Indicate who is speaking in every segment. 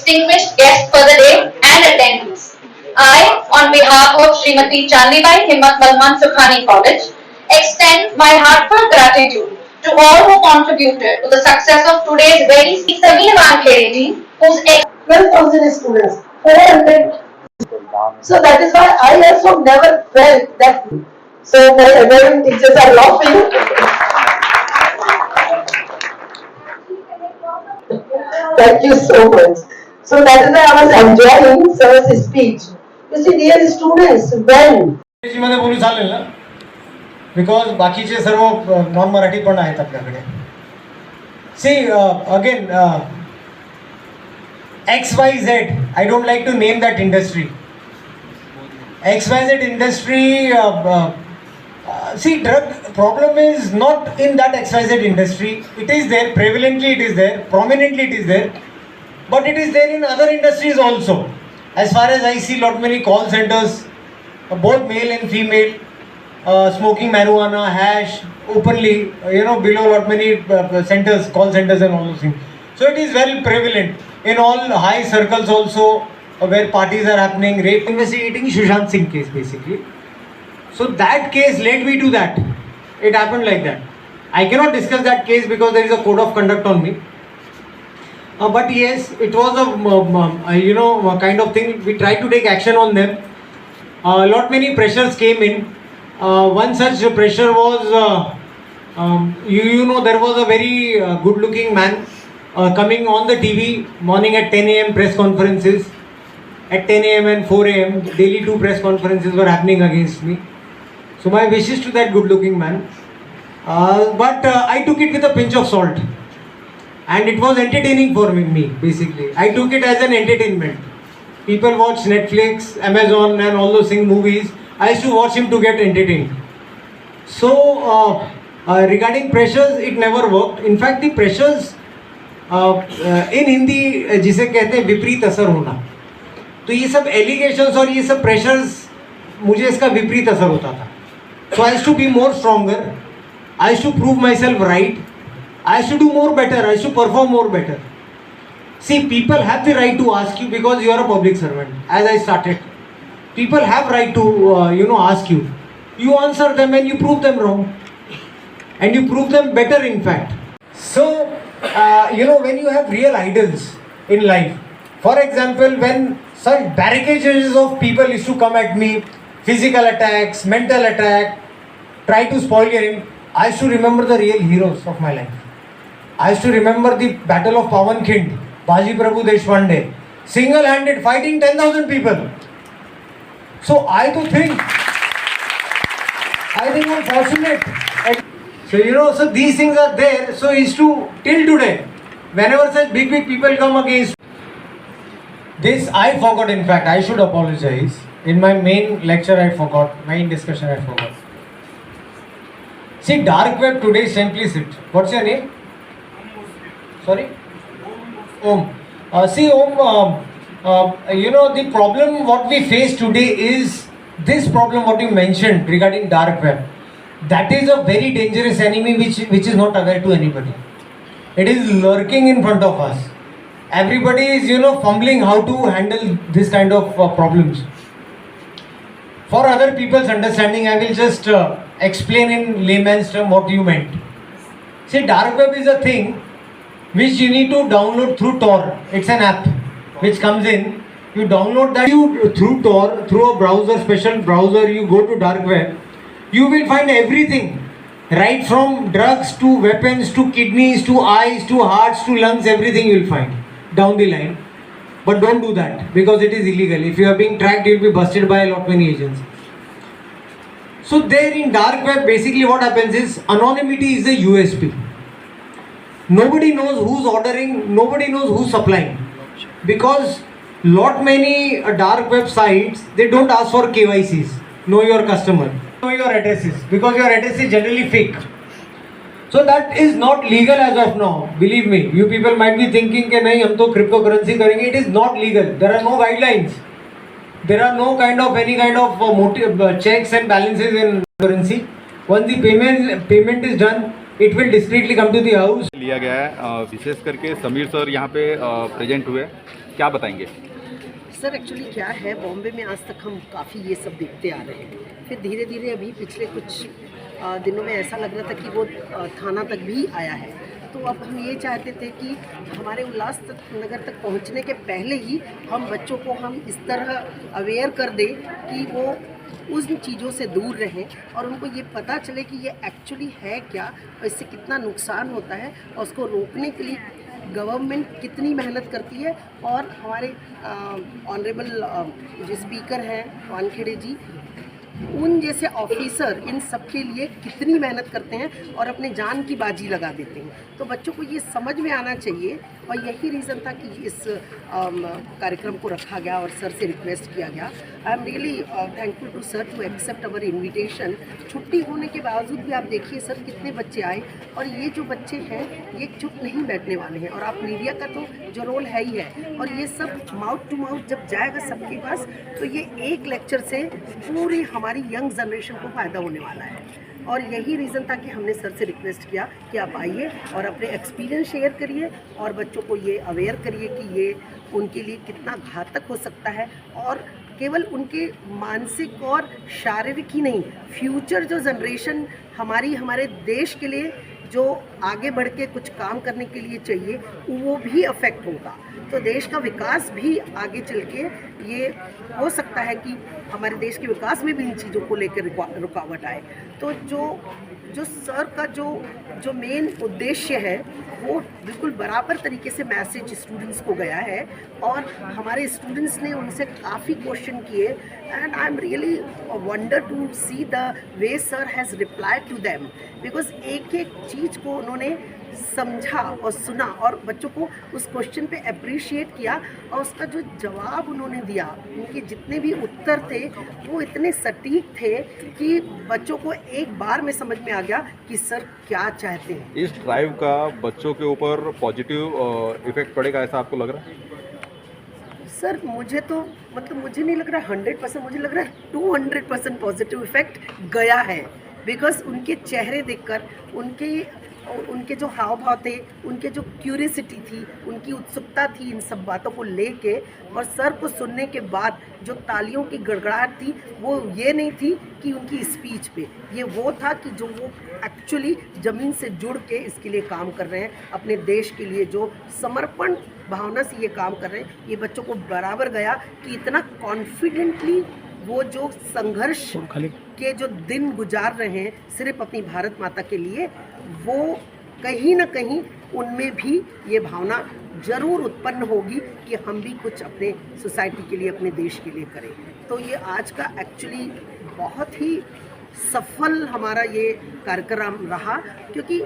Speaker 1: distinguished guests for the day and attendees. I, on behalf of Srimati Chandibai Himmat Malhan Sukhani College, extend my heartfelt gratitude to all who contributed to the success of today's very Sameer Wankhede team, whose
Speaker 2: 12,000 students, 400. So that is why I also never felt that. So my amazing teachers are laughing. Thank you so much. So that is why I was enjoying sir's speech. You see, dear students, when
Speaker 3: मध्ये बोलू चालेल ना, because बाकीचे सर्व non Marathi पण आहेत आपल्याकडे. See again XYZ, I don't like to name that industry. XYZ industry, see, drug problem is not in that XYZ industry. It is there, prevalently it is there, prominently it is there, but it is there in other industries also. As far as I see, lot many call centers, both male and female, smoking marijuana, hash, openly, below lot many centers, call centers and all those things. So it is very prevalent in all high circles also, where parties are happening, rape, investigating Sushant Singh case basically. So that case led me to that. It happened like that. I cannot discuss that case because there is a code of conduct on me. But yes, it was a kind of thing. We tried to take action on them. Lot many pressures came in. One such pressure was, there was a very good-looking man coming on the TV morning at 10 a.m. press conferences. At 10 a.m. and 4 a.m. daily 2 press conferences were happening against me. So my wishes to that good-looking man. But I took it with a pinch of salt. And it was entertaining for me, basically. I took it as an entertainment. People watch Netflix, Amazon and all those things, movies. I used to watch him to get entertained. So, regarding pressures, it never worked. In fact, the pressures, in Hindi, जिसे कहते हैं विपरीत असर होना. तो ये सब allegations और ये सब प्रेशर्स मुझे इसका विपरीत असर होता था. So I used to be more stronger. I used to prove myself right. I used to do more better. I used to perform more better. See, people have the right to ask you because you are a public servant. As I started, people have right to ask you. You answer them and you prove them wrong, and you prove them better. In fact, so when you have real idols in life, for example, when such barricades of people used to come at me, physical attacks, mental attack, try to spoil him, I used to remember the real heroes of my life. I used to remember the Battle of Pawankhand, Baji Prabhu Deshpande, single-handed fighting 10,000 people. So I think I'm fortunate. So so these things are there. So is to till today, whenever such big people come against this, I forgot. In fact, I should apologize. In my main lecture, I forgot. Main discussion, I forgot. See, dark web today is implicit. What's your name? Sorry? Om. See, Om, the problem what we face today is this problem what you mentioned regarding dark web. That is a very dangerous enemy which is not aware to anybody. It is lurking in front of us. Everybody is, fumbling how to handle this kind of problems. For other people's understanding, I will just explain in layman's term what you meant. See, dark web is a thing which you need to download through Tor. It's an app which comes in. You download that through Tor, through a browser, special browser. You go to dark web. You will find everything, right from drugs to weapons to kidneys to eyes to hearts to lungs. Everything you will find down the line. But don't do that because it is illegal. If you are being tracked, you will be busted by a lot many agents. So there in dark web, basically what happens is anonymity is the USP. Nobody knows who's ordering, nobody knows who's supplying. Because lot many dark web sites, they don't ask for KYCs, know your customer, know your addresses, because your address is generally fake. So that is not legal as of now. Believe me, you people might be thinking कि नहीं हम तो cryptocurrency करेंगे. It is not legal. There are no guidelines. There are no any kind of checks and balances in currency. Once the payment is done, it will discreetly come to the house.
Speaker 4: लिया गया है. विशेष करके Sameer sir यहाँ पे present हुए क्या बताएंगे?
Speaker 2: Sir actually क्या है, बॉम्बे में आज तक हम काफ़ी ये सब देखते आ रहे हैं, फिर धीरे धीरे अभी पिछले कुछ दिनों में ऐसा लग रहा था कि वो थाना तक भी आया है। तो अब हम ये चाहते थे कि हमारे उल्लास नगर तक पहुंचने के पहले ही हम बच्चों को हम इस तरह अवेयर कर दें कि वो उन चीज़ों से दूर रहें और उनको ये पता चले कि ये एक्चुअली है क्या और इससे कितना नुकसान होता है और उसको रोकने के लिए गवर्नमेंट कितनी मेहनत करती है। और हमारे ऑनरेबल जो स्पीकर हैं वानखेड़े जी, उन जैसे ऑफिसर इन सब के लिए कितनी मेहनत करते हैं और अपने जान की बाजी लगा देते हैं। तो बच्चों को ये समझ में आना चाहिए और यही रीज़न था कि इस कार्यक्रम को रखा गया और सर से रिक्वेस्ट किया गया। I am really thankful to sir to accept our invitation. छुट्टी होने के बावजूद भी आप देखिए सर कितने बच्चे आए और ये जो बच्चे हैं ये चुप नहीं बैठने वाले हैं और आप मीडिया का तो जो रोल है ही है और ये सब माउथ टू माउथ जब जाएगा सबके पास तो ये एक लेक्चर से पूरी हमारी यंग जनरेशन को फ़ायदा होने वाला है। और यही रीज़न था कि हमने सर से रिक्वेस्ट किया कि आप आइए और अपने एक्सपीरियंस शेयर करिए और बच्चों को ये अवेयर करिए कि ये उनके लिए कितना घातक हो सकता है और केवल उनके मानसिक और शारीरिक ही नहीं, फ्यूचर जो जनरेशन हमारे देश के लिए जो आगे बढ़ के कुछ काम करने के लिए चाहिए वो भी अफेक्ट होगा। तो देश का विकास भी आगे चल के ये हो सकता है कि हमारे देश के विकास में भी इन चीज़ों को लेकर रुकावट आए। तो जो सर का जो मेन उद्देश्य है वो बिल्कुल बराबर तरीके से मैसेज स्टूडेंट्स को गया है और हमारे स्टूडेंट्स ने उनसे काफ़ी क्वेश्चन किए and I am really wonder to see the way sir has replied to them because एक एक चीज़ को उन्होंने समझा और सुना और बच्चों को उस क्वेश्चन पे अप्रिशिएट किया और उसका जो जवाब उन्होंने दिया, उनके जितने भी उत्तर थे वो इतने सटीक थे कि बच्चों को एक बार में समझ में आ गया कि सर क्या चाहते हैं।
Speaker 4: इस ड्राइव का बच्चों के ऊपर पॉजिटिव इफेक्ट पड़ेगा ऐसा आपको लग रहा है?
Speaker 2: सर मुझे तो मुझे नहीं लग रहा 100%, मुझे लग रहा है 200% पॉजिटिव इफेक्ट गया है बिकॉज उनके चेहरे देखकर उनके जो हाव भाव थे, उनके जो क्यूरियसिटी थी, उनकी उत्सुकता थी इन सब बातों को लेके और सर को सुनने के बाद जो तालियों की गड़गड़ाहट थी वो ये नहीं थी कि उनकी स्पीच पे, ये वो था कि जो वो एक्चुअली ज़मीन से जुड़ के इसके लिए काम कर रहे हैं, अपने देश के लिए जो समर्पण भावना से ये काम कर रहे हैं। ये बच्चों को बराबर गया कि इतना कॉन्फिडेंटली वो जो संघर्ष के जो दिन गुजार रहे हैं सिर्फ अपनी भारत माता के लिए, वो कहीं ना कहीं उनमें भी ये भावना जरूर उत्पन्न होगी कि हम भी कुछ अपने सोसाइटी के लिए, अपने देश के लिए करें। तो ये आज का एक्चुअली बहुत ही सफल हमारा ये कार्यक्रम रहा क्योंकि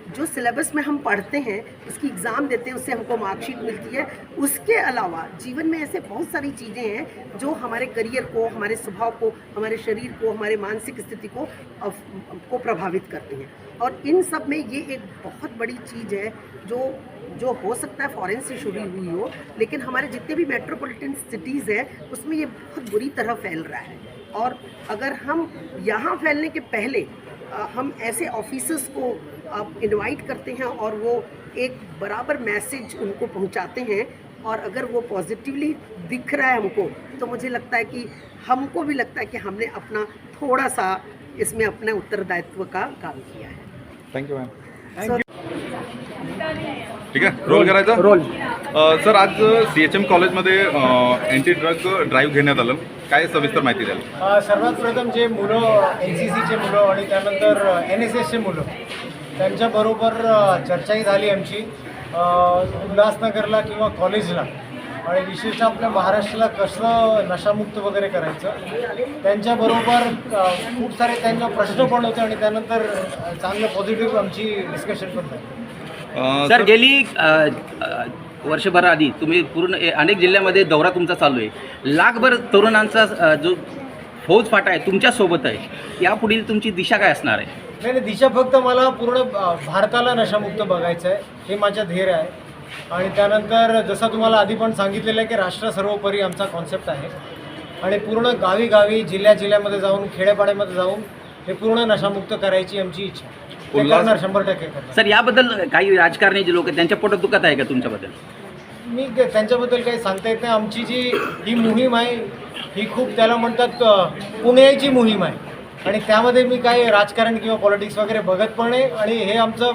Speaker 2: जो सिलेबस में हम पढ़ते हैं, उसकी एग्ज़ाम देते हैं, उससे हमको मार्कशीट मिलती है। उसके अलावा जीवन में ऐसे बहुत सारी चीज़ें हैं जो हमारे करियर को, हमारे स्वभाव को, हमारे शरीर को, हमारे मानसिक स्थिति को प्रभावित करती हैं और इन सब में ये एक बहुत बड़ी चीज़ है जो हो सकता है फॉरेन से शुरू हुई हो, लेकिन हमारे जितने भी मेट्रोपॉलिटन सिटीज़ हैं उसमें ये बहुत बुरी तरह फैल रहा है। और अगर हम यहाँ फैलने के पहले हम ऐसे ऑफिसर्स को इनवाइट करते हैं और वो एक बराबर मैसेज उनको पहुंचाते हैं और अगर वो पॉजिटिवली दिख रहा है हमको, तो मुझे लगता है कि हमको भी लगता है कि हमने अपना थोड़ा सा इसमें अपने उत्तरदायित्व का काम किया है।
Speaker 4: Thank you ma'am. ठीक आहे, रोल करायचा रोल। सर आज CHM कॉलेजमध्ये अँटी ड्रग ड्राईव्ह घेण्यात आलं, काय सविस्तर माहिती द्याल?
Speaker 3: सर्वात प्रथम जे मुलं NCCचे मुलं आणि त्यानंतर NSSचे मुलं त्यांच्याबरोबर चर्चाही झाली आमची उल्हासनगरला किंवा कॉलेजला आणि विशेषतः आपल्या महाराष्ट्राला कसं नशामुक्त वगैरे करायचं त्यांच्याबरोबर खूप सारे त्यांना प्रश्न पण होते आणि त्यानंतर चांगलं पॉझिटिव्ह आमची डिस्कशन पण झाली।
Speaker 5: सर गेली वर्षभर आधी तुम्ही पूर्ण अनेक जिल्ह्यामध्ये दौरा तुमचा चालू आहे, लाखभर तरुणांचा जो फौज फाटा आहे तुमच्यासोबत आहे, यापुढील तुमची दिशा काय असणार आहे?
Speaker 3: नाही, दिशा फक्त मला पूर्ण भारताला नशामुक्त बघायचं आहे, हे माझ्या ध्येय आहे। आणि त्यानंतर जसं तुम्हाला आधी पण सांगितलेलं आहे की राष्ट्र सर्वोपरी आमचा कॉन्सेप्ट आहे आणि पूर्ण गावी गावी जिल्ह्यामध्ये जाऊन खेड्यापाड्यामध्ये जाऊन हे पूर्ण नशामुक्त करायची आमची इच्छा आहे। 100% करणार।
Speaker 5: सर याबद्दल काही राजकारणी जे लोक आहेत त्यांच्या पोटात दुखत आहे का तुमच्याबद्दल?
Speaker 3: मी त्यांच्याबद्दल काही सांगता येत नाही. आमची जी ही मोहीम आहे ही खूप त्याला म्हणतात पुण्याची मोहीम आहे आणि त्यामध्ये मी काही राजकारण किंवा पॉलिटिक्स वगैरे बघत पण नाही. आणि हे आमचं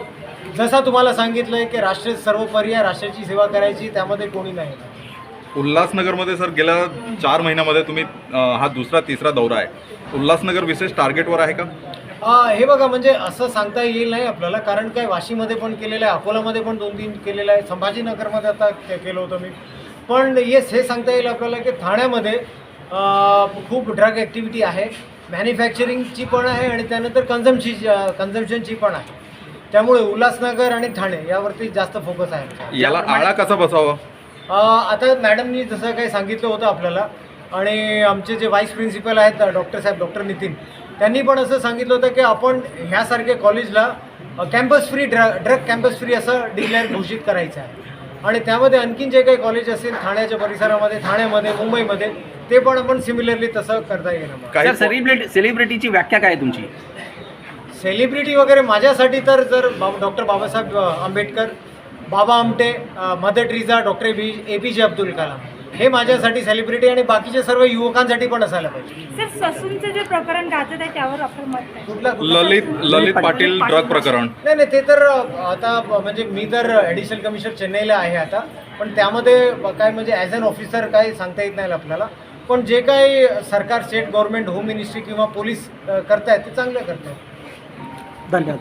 Speaker 3: जसं तुम्हाला सांगितलं आहे की राष्ट्र सर्वोपरी आहे, राष्ट्राची सेवा करायची, त्यामध्ये कोणी नाही.
Speaker 4: उल्हासनगरमध्ये सर गेल्या 4 महिन्यामध्ये तुम्ही हा दुसरा तिसरा दौरा आहे. उल्हासनगर विशेष टार्गेटवर आहे का?
Speaker 3: हे बघा म्हणजे असं सांगता येईल नाही आपल्याला, कारण काय वाशीमध्ये पण केलेलं आहे, अकोलामध्ये पण 2-3 केलेलं आहे, संभाजीनगरमध्ये आता केलं होतं मी. पण येस हे सांगता येईल आपल्याला की ठाण्यामध्ये खूप ड्रग ॲक्टिव्हिटी आहे, मॅन्युफॅक्चरिंगची पण आहे आणि त्यानंतर कन्झम्पशनची पण आहे. त्यामुळे उल्हासनगर आणि ठाणे यावरती जास्त फोकस आहे.
Speaker 4: याला आळा कसा बसावा?
Speaker 3: आता मॅडमनी जसं काही सांगितलं होतं आपल्याला आणि आमचे जे व्हाईस प्रिन्सिपल आहेत डॉक्टर नितीन, त्यांनी पण असं सांगितलं होतं की आपण ह्यासारख्या कॉलेजला campus free drug campus free असं डिक्लेअर घोषित करायचं आहे. आणि त्यामध्ये आणखीन जे काही कॉलेज असेल ठाण्याच्या परिसरामध्ये, ठाण्यामध्ये, मुंबईमध्ये, ते पण आपण सिमिलरली तसं करता येईल.
Speaker 5: सर सेलिब्रिटीची व्याख्या काय आहे तुमची?
Speaker 3: सेलिब्रिटी वगैरे माझ्यासाठी तर जर doctor Babasaheb Ambedkar, Baba Amte, mother Teresa, doctor APJ Abdul Kalam हे माझ्यासाठी सेलिब्रिटी आणि बाकीचे सर्व युवकांसाठी पण असायला पाहिजे.
Speaker 6: सर ससूनचं जे प्रकरण गाजत आहे त्यावर आपलं मत आहे?
Speaker 4: ललित पाटील ड्रग प्रकरण.
Speaker 3: नाही ते तर आता म्हणजे मी तर ॲडिशनल कमिशनर चेन्नईला आहे आता, पण त्यामध्ये काय म्हणजे ॲज अन ऑफिसर काय सांगता येत नाही आपल्याला. पण जे काही सरकार, स्टेट गव्हर्नमेंट, होम मिनिस्ट्री किंवा पोलीस करतायत ते चांगलं करतायत.
Speaker 2: धन्यवाद.